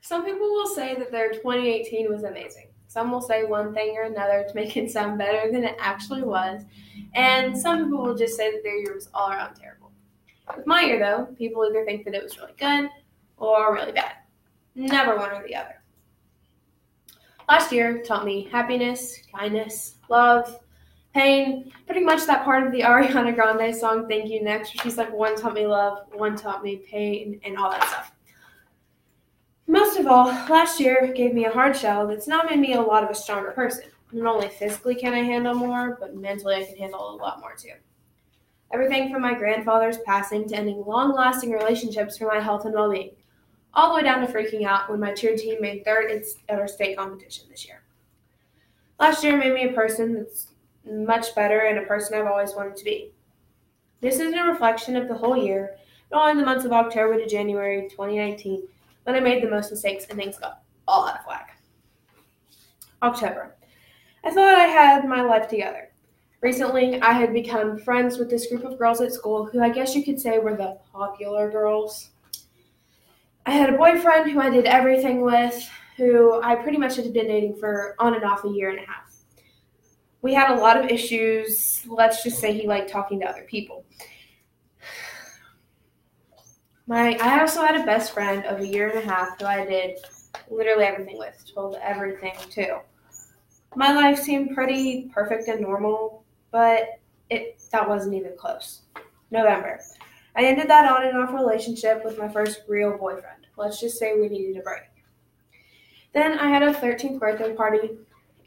Some people will say that their 2018 was amazing. Some will say one thing or another to make it sound better than it actually was. And some people will just say that their year was all around terrible. With my year, though, people either think that it was really good or really bad. Never one or the other. Last year taught me happiness, kindness, love, pain, pretty much that part of the Ariana Grande song, Thank You Next, where she's like, one taught me love, one taught me pain, and all that stuff. Most of all, last year gave me a hard shell that's now made me a lot of a stronger person. Not only physically can I handle more, but mentally I can handle a lot more too. Everything from my grandfather's passing to ending long-lasting relationships for my health and well-being, all the way down to freaking out when my cheer team made third at our state competition this year. Last year made me a person that's much better and a person I've always wanted to be. This isn't a reflection of the whole year, but only the months of October to January 2019, when I made the most mistakes and things got all out of whack. October. I thought I had my life together. Recently, I had become friends with this group of girls at school who I guess you could say were the popular girls. I had a boyfriend who I did everything with, who I pretty much had been dating for on and off a year and a half. We had a lot of issues. Let's just say he liked talking to other people. I also had a best friend of a year and a half who I did literally everything with, told everything to. My life seemed pretty perfect and normal, but that wasn't even close. November. I ended that on and off relationship with my first real boyfriend. Let's just say we needed a break. Then I had a 13th birthday party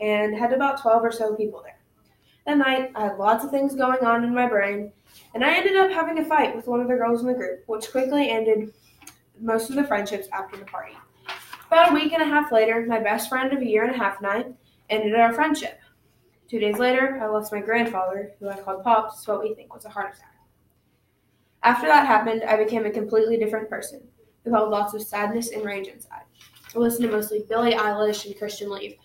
and had about 12 or so people there. That night, I had lots of things going on in my brain, and I ended up having a fight with one of the girls in the group, which quickly ended most of the friendships after the party. About a week and a half later, my best friend of a year and a half and I ended our friendship. 2 days later, I lost my grandfather, who I called Pops, to what we think was a heart attack. After that happened, I became a completely different person, who held lots of sadness and rage inside. I listened to mostly Billie Eilish and Christian Leave,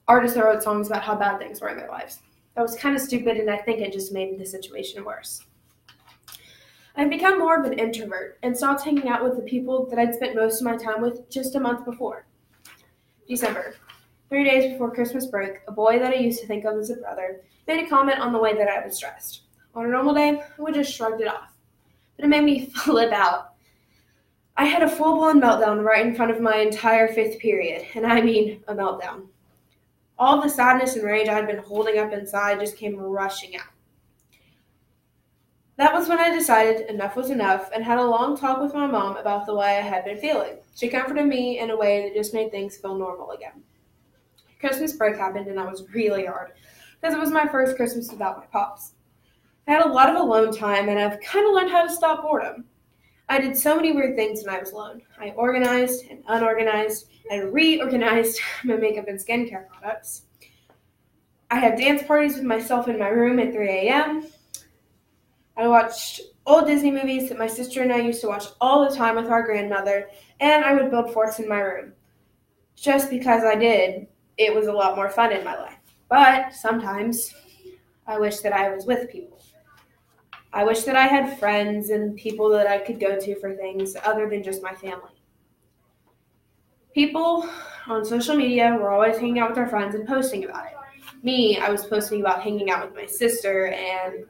artists that wrote songs about how bad things were in their lives. That was kind of stupid, and I think it just made the situation worse. I've become more of an introvert and stopped hanging out with the people that I'd spent most of my time with just a month before. December. 3 days before Christmas break, a boy that I used to think of as a brother made a comment on the way that I was dressed. On a normal day, I would just shrugged it off. But it made me flip out. I had a full-blown meltdown right in front of my entire fifth period, and I mean a meltdown. All the sadness and rage I'd been holding up inside just came rushing out. That was when I decided enough was enough and had a long talk with my mom about the way I had been feeling. She comforted me in a way that just made things feel normal again. Christmas break happened and that was really hard because it was my first Christmas without my pops. I had a lot of alone time and I've kind of learned how to stop boredom. I did so many weird things when I was alone. I organized and unorganized and reorganized my makeup and skincare products. I had dance parties with myself in my room at 3 a.m. I watched old Disney movies that my sister and I used to watch all the time with our grandmother, and I would build forts in my room. Just because I did, it was a lot more fun in my life. But sometimes I wish that I was with people. I wish that I had friends and people that I could go to for things other than just my family. People on social media were always hanging out with their friends and posting about it. Me, I was posting about hanging out with my sister, and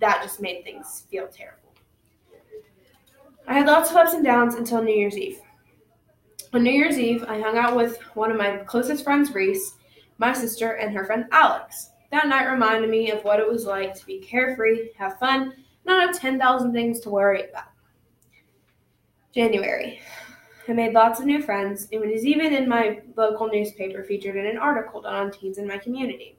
that just made things feel terrible. I had lots of ups and downs until New Year's Eve. On New Year's Eve, I hung out with one of my closest friends, Reese, my sister, and her friend, Alex. That night reminded me of what it was like to be carefree, have fun, and not have 10,000 things to worry about. January. I made lots of new friends, and it was even in my local newspaper featured in an article done on teens in my community.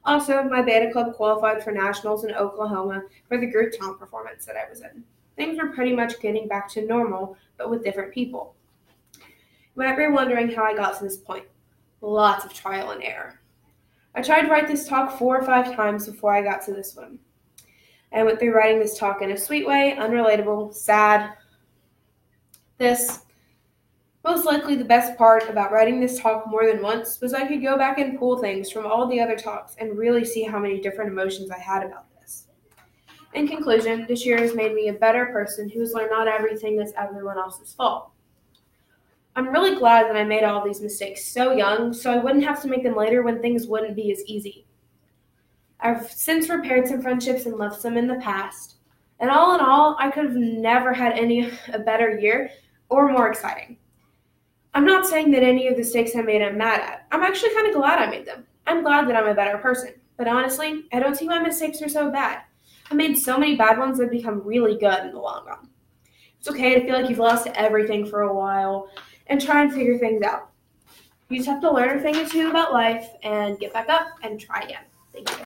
Also, my beta club qualified for nationals in Oklahoma for the group talent performance that I was in. Things were pretty much getting back to normal, but with different people. You might be wondering how I got to this point. Lots of trial and error. I tried to write this talk 4 or 5 times before I got to this one. I went through writing this talk in a sweet way, unrelatable, sad. Most likely the best part about writing this talk more than once was I could go back and pull things from all the other talks and really see how many different emotions I had about this. In conclusion, this year has made me a better person who has learned not everything is everyone else's fault. I'm really glad that I made all these mistakes so young so I wouldn't have to make them later when things wouldn't be as easy. I've since repaired some friendships and left some in the past. And all in all, I could have never had a better year or more exciting. I'm not saying that any of the mistakes I made I'm mad at. I'm actually kind of glad I made them. I'm glad that I'm a better person. But honestly, I don't see why mistakes are so bad. I made so many bad ones that become really good in the long run. It's okay to feel like you've lost everything for a while and try and figure things out. You just have to learn a thing or two about life and get back up and try again. Thank you.